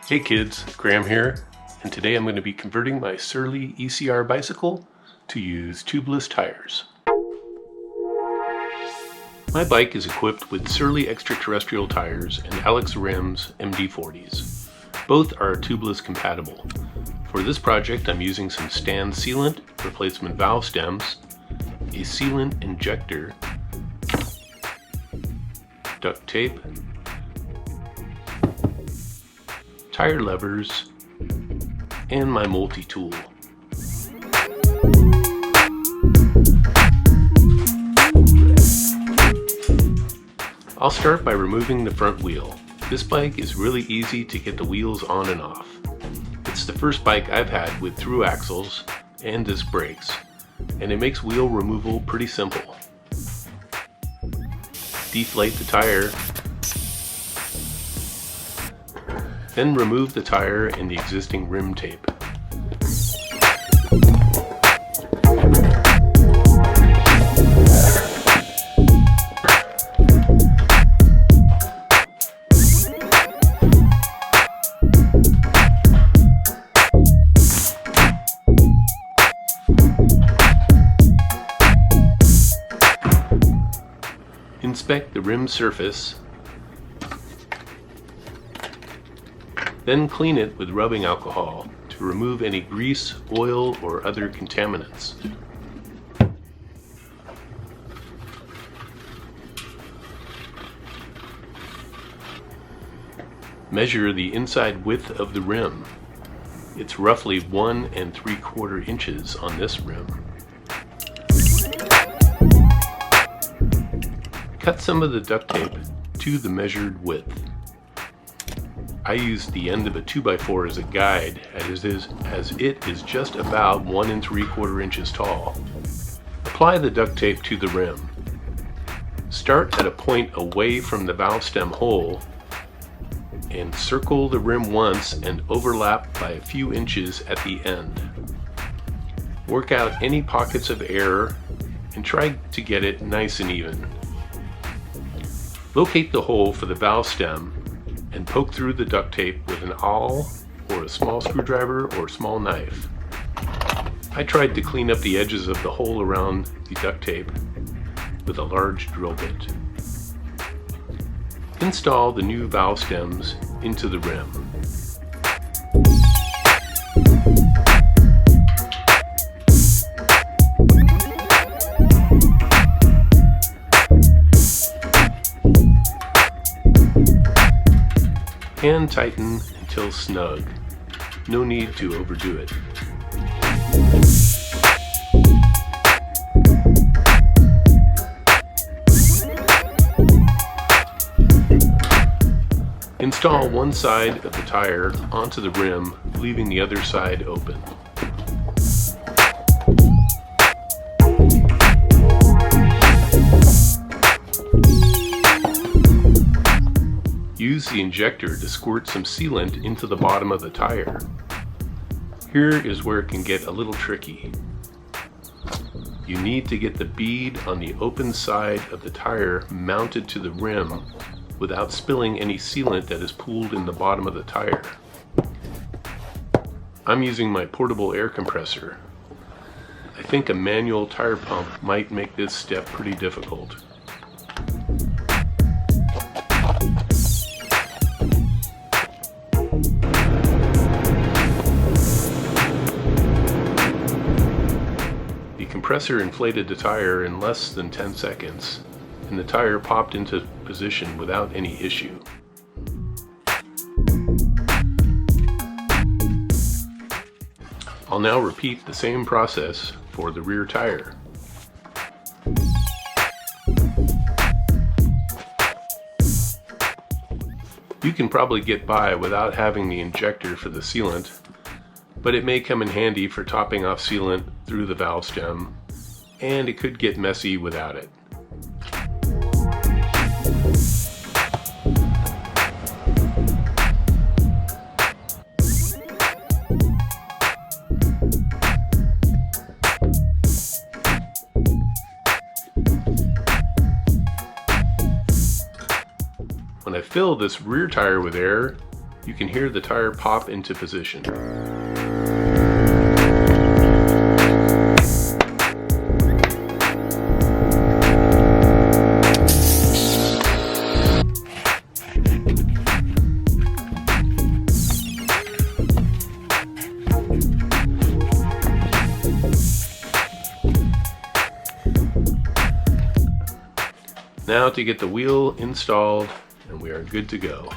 Hey kids, Graham here, and today I'm going to be converting my Surly ECR bicycle to use tubeless tires. My bike is equipped with Surly extraterrestrial tires and Alex rims MD40s. Both are tubeless compatible. For this project I'm using some stand sealant, replacement valve stems, a sealant injector, duct tape, tire levers, and my multi-tool. I'll start by removing the front wheel. This bike is really easy to get the wheels on and off. It's the first bike I've had with through axles and disc brakes, and it makes wheel removal pretty simple. Deflate the tire, then remove the tire and the existing rim tape. Inspect the rim surface, then clean it with rubbing alcohol to remove any grease, oil, or other contaminants. Measure the inside width of the rim. It's roughly 1 3/4 inches on this rim. Cut some of the duct tape to the measured width. I used the end of a 2x4 as a guide, as it is just about 1 3/4 inches tall. Apply the duct tape to the rim. Start at a point away from the valve stem hole and circle the rim once and overlap by a few inches at the end. Work out any pockets of error and try to get it nice and even. Locate the hole for the valve stem and poke through the duct tape with an awl or a small screwdriver or small knife. I tried to clean up the edges of the hole around the duct tape with a large drill bit. Install the new valve stems into the rim. Hand tighten until snug. No need to overdo it. Install one side of the tire onto the rim, leaving the other side open. Use the injector to squirt some sealant into the bottom of the tire. Here is where it can get a little tricky. You need to get the bead on the open side of the tire mounted to the rim without spilling any sealant that is pooled in the bottom of the tire. I'm using my portable air compressor. I think a manual tire pump might make this step pretty difficult. The compressor inflated the tire in less than 10 seconds, and the tire popped into position without any issue. I'll now repeat the same process for the rear tire. You can probably get by without having the injector for the sealant, but it may come in handy for topping off sealant through the valve stem, and it could get messy without it. When I fill this rear tire with air, you can hear the tire pop into position. Now to get the wheel installed, and we are good to go.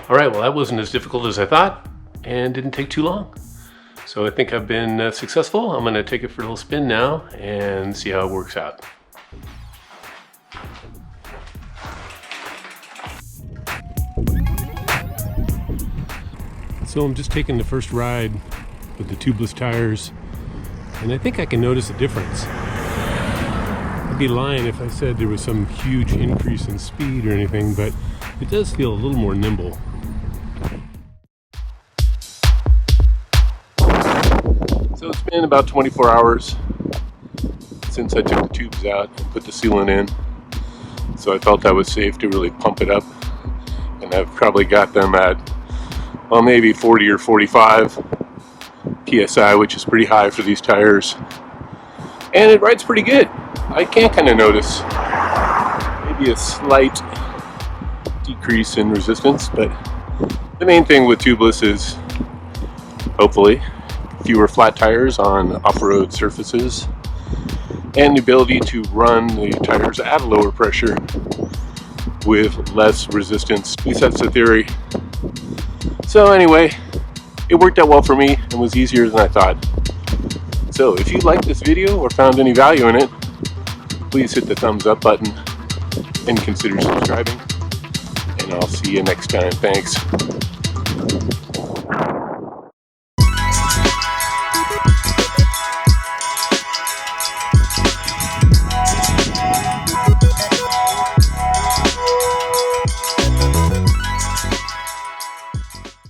Alright, well that wasn't as difficult as I thought and didn't take too long. So I think I've been successful. I'm going to take it for a little spin now and see how it works out. So I'm just taking the first ride with the tubeless tires, and I think I can notice a difference. I'd be lying if I said there was some huge increase in speed or anything, but it does feel a little more nimble. So it's been about 24 hours since I took the tubes out and put the sealant in. So I felt I was safe to really pump it up. And I've probably got them at, well, maybe 40 or 45 PSI, which is pretty high for these tires. And it rides pretty good. I can kind of notice maybe a slight decrease in resistance, but the main thing with tubeless is hopefully fewer flat tires on off-road surfaces and the ability to run the tires at a lower pressure with less resistance. At least that's the theory. So anyway, it worked out well for me and was easier than I thought. So if you liked this video or found any value in it, please hit the thumbs up button and consider subscribing. And I'll see you next time. Thanks.